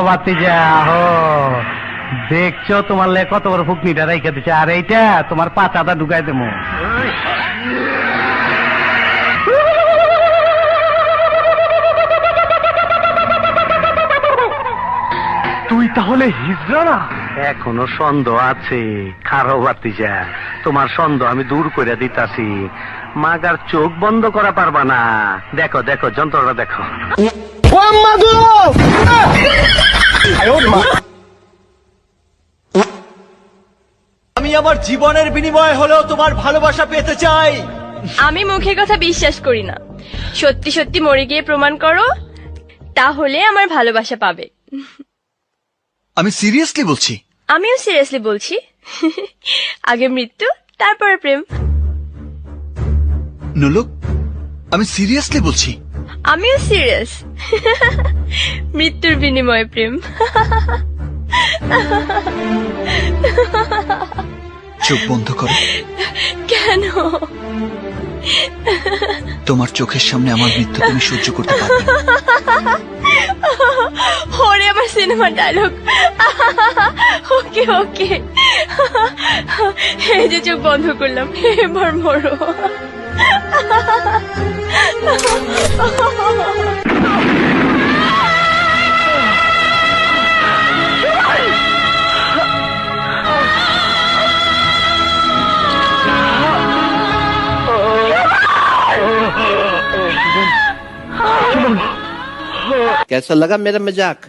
বাতিজা হো, দেখছো তোমার লে কত বড় ফুকনিটা রাইখা দিচ্ছে, আর এইটা তোমার পাচাটা ঢুকাই দেবো। তুই তাহলে হিজড়া না? এখনো সন্দেহ আছে, খারো বাতিজা, তোমার সন্দেহ আমি দূর করে দিতাছি। মাগার চোখ বন্ধ করা পারবা না। দেখো দেখো যন্ত্রটা দেখো। আমি আমার জীবনের বিনিময়ে হলেও তোমার ভালোবাসা পেতে চাই। আমি মুখের কথা বিশ্বাস করি না, সত্যি সত্যি মরে গিয়ে প্রমাণ করো, তাহলে আমার ভালোবাসা পাবে। আমি সিরিয়াসলি বলছি। আমিও সিরিয়াসলি বলছি। আগে মৃত্যু, তারপরে প্রেম। নুলুক, আমি সিরিয়াসলি বলছি। আমিও সিরিয়াস। মৃত্যুর বিনিময়ে প্রেম। চোখ বন্ধ করো। কেন? তোমার চোখের সামনে আমার মৃত্যু তুমি সহ্য করতে পারবে না। ওরে আমার সিনেমার ডায়লগ। ওকে ওকে, এই যে চোখ বন্ধ করলাম, এবার মরো। कैसा लगा मेरा मजाक?